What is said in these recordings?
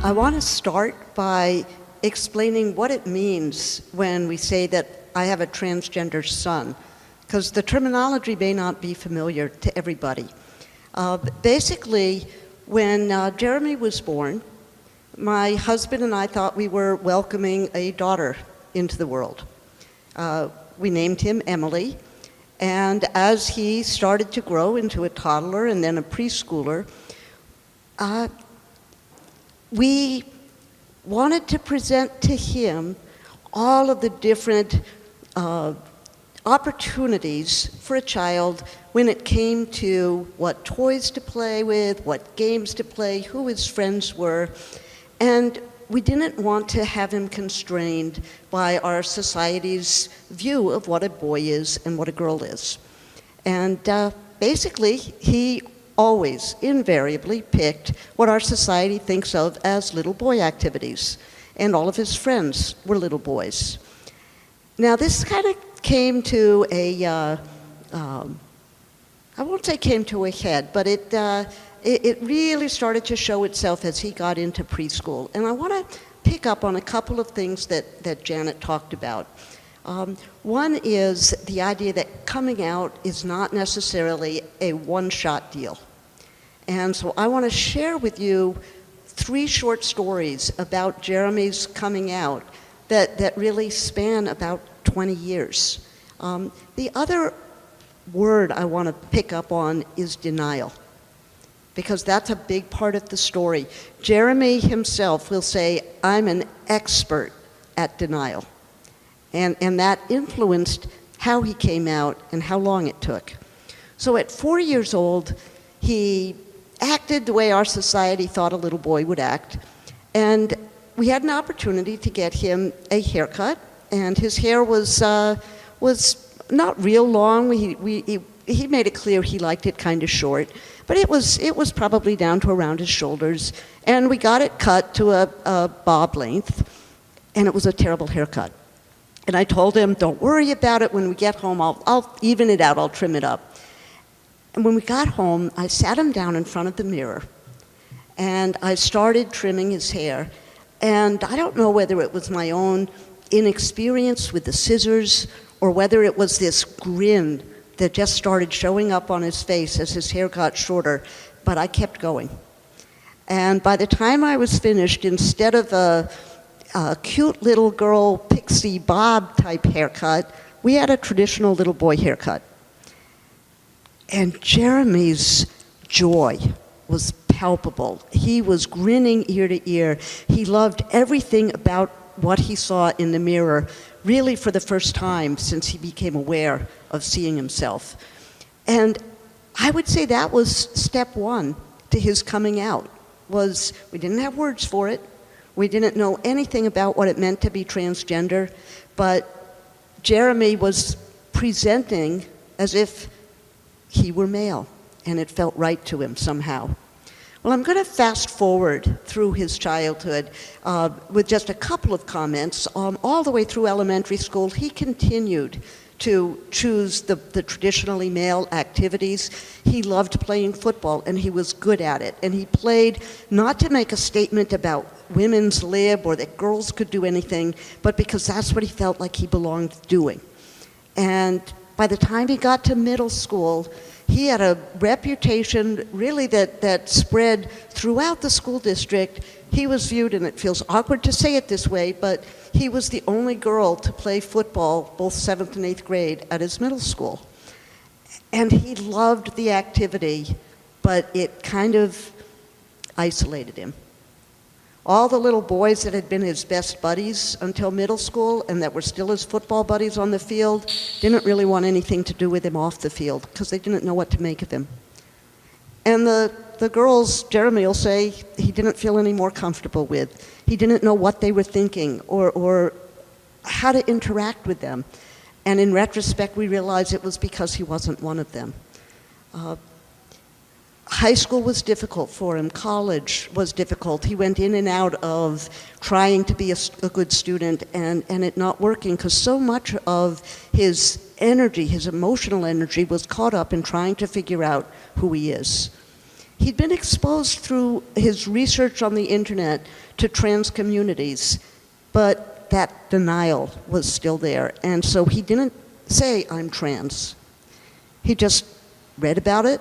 I want to start by explaining what it means when we say that I have a transgender son, because the terminology may not be familiar to everybody. Basically, when Jeremy was born, my husband and I thought we were welcoming a daughter into the world. We named him Emily, and as he started to grow into a toddler and then a preschooler, we wanted to present to him all of the different opportunities for a child when it came to what toys to play with, what games to play, who his friends were. And we didn't want to have him constrained by our society's view of what a boy is and what a girl is. And basically, he always invariably picked what our society thinks of as little boy activities. And all of his friends were little boys. Now this kind of came to a, I won't say came to a head, but it really started to show itself as he got into preschool. And I want to pick up on a couple of things that Janet talked about. One is the idea that coming out is not necessarily a one-shot deal. And so I want to share with you 3 short stories about Jeremy's coming out that really span about 20 years. The other word I want to pick up on is denial, because that's a big part of the story. Jeremy himself will say, I'm an expert at denial. And that influenced how he came out and how long it took. So at 4 years old, he acted the way our society thought a little boy would act. And we had an opportunity to get him a haircut, and his hair was not real long. He made it clear he liked it kind of short, but it was probably down to around his shoulders. And we got it cut to a bob length, and it was a terrible haircut. And I told him, don't worry about it. When we get home, I'll even it out, I'll trim it up. And when we got home, I sat him down in front of the mirror, and I started trimming his hair. And I don't know whether it was my own inexperience with the scissors or whether it was this grin that just started showing up on his face as his hair got shorter, but I kept going. And by the time I was finished, instead of a cute little girl pixie bob type haircut, we had a traditional little boy haircut. And Jeremy's joy was palpable. He was grinning ear to ear. He loved everything about what he saw in the mirror, really for the first time since he became aware of seeing himself. And I would say that was step 1 to his coming out, was we didn't have words for it. We didn't know anything about what it meant to be transgender, but Jeremy was presenting as if he were male, and it felt right to him somehow. Well, I'm going to fast forward through his childhood with just a couple of comments. All the way through elementary school, he continued to choose the traditionally male activities. He loved playing football, and he was good at it. And he played not to make a statement about women's lib or that girls could do anything, but because that's what he felt like he belonged doing. And by the time he got to middle school, he had a reputation really that spread throughout the school district. He was viewed, and it feels awkward to say it this way, but he was the only girl to play football both 7th and 8th grade at his middle school. And he loved the activity, but it kind of isolated him. All the little boys that had been his best buddies until middle school and that were still his football buddies on the field didn't really want anything to do with him off the field because they didn't know what to make of him. And the girls, Jeremy will say, he didn't feel any more comfortable with. He didn't know what they were thinking or how to interact with them. And in retrospect, we realized it was because he wasn't one of them. High school was difficult for him. College was difficult. He went in and out of trying to be a good student and it not working because so much of his energy, his emotional energy, was caught up in trying to figure out who he is. He'd been exposed through his research on the internet to trans communities, but that denial was still there. And so he didn't say, I'm trans. He just read about it,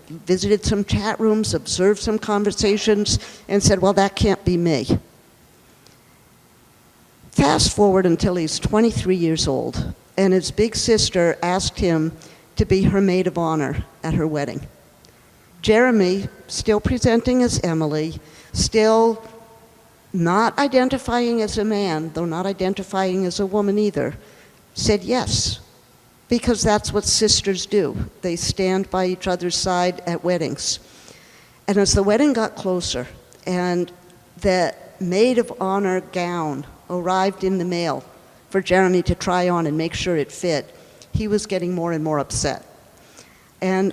visited some chat rooms, observed some conversations, and said, well, that can't be me. Fast forward until he's 23 years old, and his big sister asked him to be her maid of honor at her wedding. Jeremy, still presenting as Emily, still not identifying as a man, though not identifying as a woman either, said yes, because that's what sisters do. They stand by each other's side at weddings. And as the wedding got closer and the maid of honor gown arrived in the mail for Jeremy to try on and make sure it fit, he was getting more and more upset. And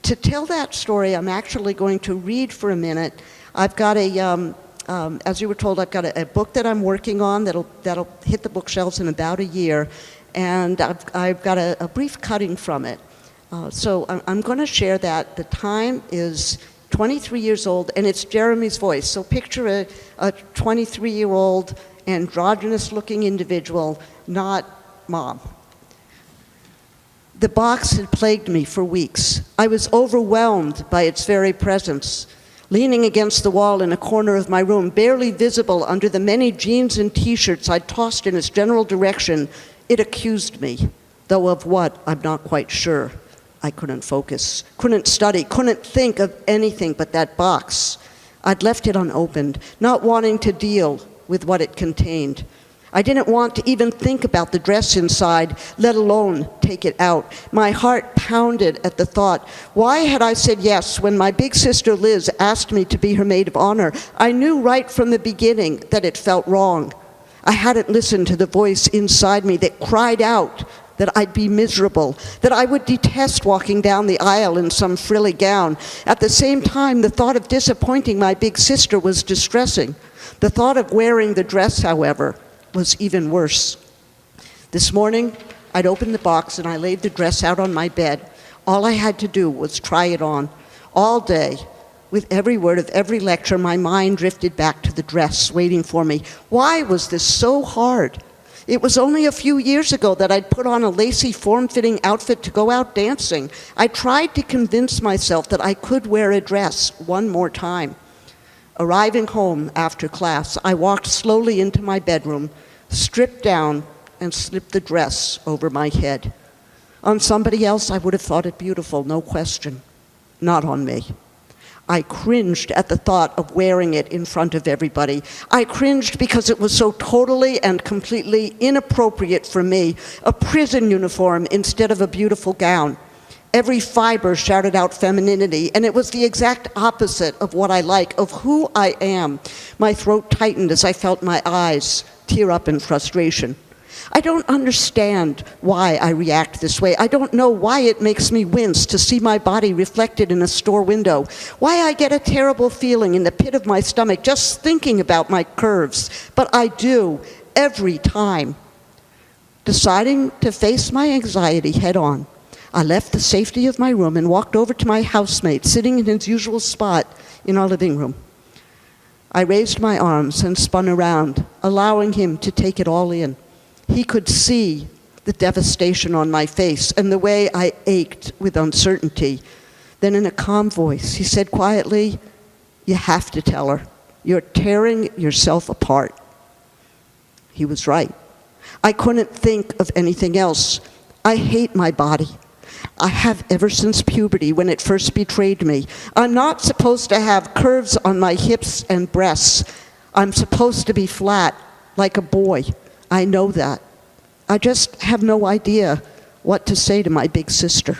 to tell that story, I'm actually going to read for a minute. I've got as you were told, I've got a book that I'm working on that'll hit the bookshelves in about a year, and I've got a brief cutting from it. So I'm going to share that. The time is 23 years old, and it's Jeremy's voice. So picture a 23-year-old androgynous-looking individual, not mom. The box had plagued me for weeks. I was overwhelmed by its very presence. Leaning against the wall in a corner of my room, barely visible under the many jeans and t-shirts I'd tossed in its general direction, it accused me, though of what, I'm not quite sure. I couldn't focus, couldn't study, couldn't think of anything but that box. I'd left it unopened, not wanting to deal with what it contained. I didn't want to even think about the dress inside, let alone take it out. My heart pounded at the thought, why had I said yes when my big sister Liz asked me to be her maid of honor? I knew right from the beginning that it felt wrong. I hadn't listened to the voice inside me that cried out that I'd be miserable, that I would detest walking down the aisle in some frilly gown. At the same time, the thought of disappointing my big sister was distressing. The thought of wearing the dress, however, was even worse. This morning, I'd opened the box and I laid the dress out on my bed. All I had to do was try it on. All day, with every word of every lecture, my mind drifted back to the dress waiting for me. Why was this so hard? It was only a few years ago that I'd put on a lacy, form-fitting outfit to go out dancing. I tried to convince myself that I could wear a dress one more time. Arriving home after class, I walked slowly into my bedroom, stripped down, and slipped the dress over my head. On somebody else, I would have thought it beautiful, no question. Not on me. I cringed at the thought of wearing it in front of everybody. I cringed because it was so totally and completely inappropriate for me, a prison uniform instead of a beautiful gown. Every fiber shouted out femininity, and it was the exact opposite of what I like, of who I am. My throat tightened as I felt my eyes tear up in frustration. I don't understand why I react this way. I don't know why it makes me wince to see my body reflected in a store window, why I get a terrible feeling in the pit of my stomach just thinking about my curves. But I do, every time. Deciding to face my anxiety head on, I left the safety of my room and walked over to my housemate, sitting in his usual spot in our living room. I raised my arms and spun around, allowing him to take it all in. He could see the devastation on my face and the way I ached with uncertainty. Then in a calm voice, he said quietly, "You have to tell her. You're tearing yourself apart." He was right. I couldn't think of anything else. I hate my body. I have ever since puberty, when it first betrayed me. I'm not supposed to have curves on my hips and breasts. I'm supposed to be flat, like a boy. I know that. I just have no idea what to say to my big sister.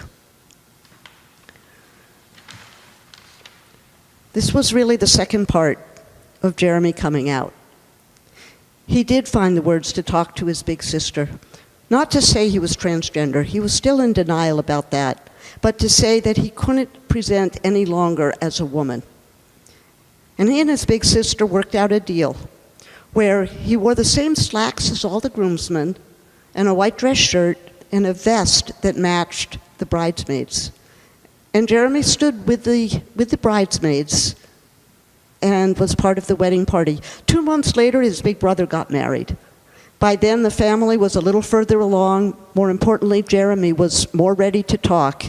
This was really the second part of Jeremy coming out. He did find the words to talk to his big sister. Not to say he was transgender, he was still in denial about that, but to say that he couldn't present any longer as a woman. And he and his big sister worked out a deal where he wore the same slacks as all the groomsmen and a white dress shirt and a vest that matched the bridesmaids. And Jeremy stood with the bridesmaids and was part of the wedding party. 2 months later, his big brother got married. By then, the family was a little further along. More importantly, Jeremy was more ready to talk.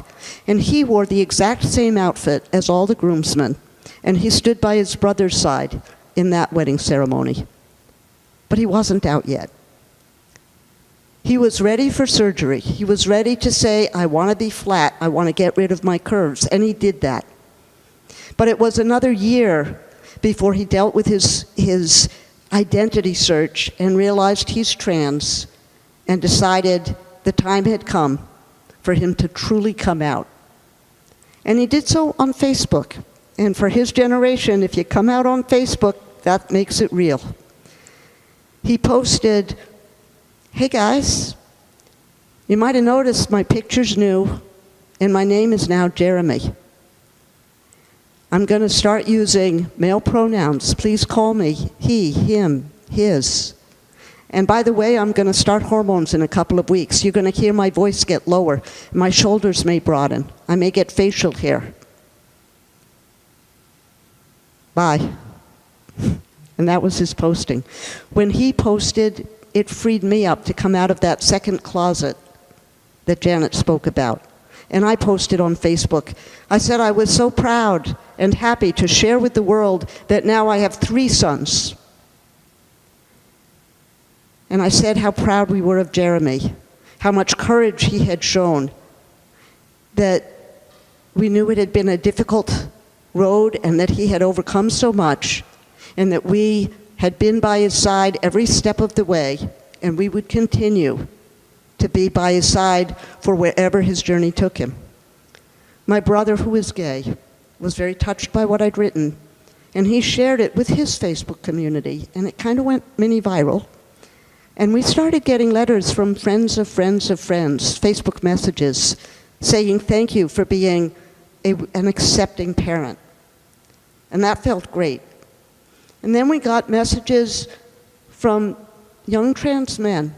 And he wore the exact same outfit as all the groomsmen. And he stood by his brother's side in that wedding ceremony. But he wasn't out yet. He was ready for surgery. He was ready to say, I want to be flat. I want to get rid of my curves. And he did that. But it was another year before he dealt with his identity search and realized he's trans and decided the time had come for him to truly come out. And he did so on Facebook. And for his generation, if you come out on Facebook, that makes it real. He posted, hey guys, you might have noticed my picture's new and my name is now Jeremy. I'm going to start using male pronouns. Please call me he, him, his. And by the way, I'm going to start hormones in a couple of weeks. You're going to hear my voice get lower. My shoulders may broaden. I may get facial hair. Bye. And that was his posting. When he posted, it freed me up to come out of that second closet that Janet spoke about. And I posted on Facebook. I said I was so proud and happy to share with the world that now I have 3 sons. And I said how proud we were of Jeremy, how much courage he had shown, that we knew it had been a difficult road and that he had overcome so much, and that we had been by his side every step of the way, and we would continue to be by his side for wherever his journey took him. My brother, who is gay, was very touched by what I'd written, and he shared it with his Facebook community, and it kind of went mini viral. And we started getting letters from friends of friends of friends, Facebook messages, saying thank you for being an accepting parent. And that felt great. And then we got messages from young trans men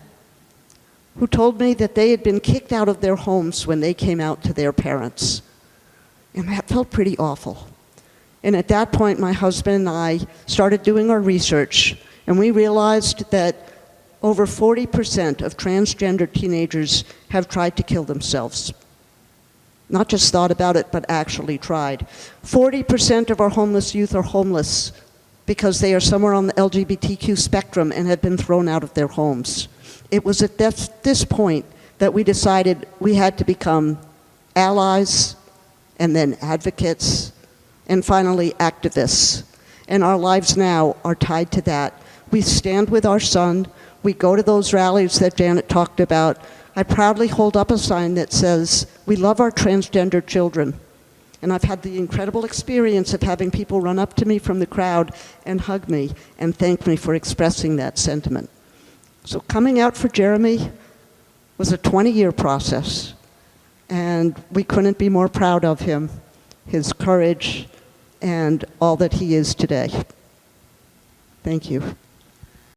who told me that they had been kicked out of their homes when they came out to their parents. And that felt pretty awful. And at that point, my husband and I started doing our research, and we realized that over 40% of transgender teenagers have tried to kill themselves. Not just thought about it, but actually tried. 40% of our homeless youth are homeless because they are somewhere on the LGBTQ spectrum and had been thrown out of their homes. It was at this point that we decided we had to become allies, and then advocates, and finally activists. And our lives now are tied to that. We stand with our son. We go to those rallies that Janet talked about. I proudly hold up a sign that says, we love our transgender children. And I've had the incredible experience of having people run up to me from the crowd and hug me and thank me for expressing that sentiment. So coming out for Jeremy was a 20-year process, and we couldn't be more proud of him, his courage, and all that he is today. Thank you.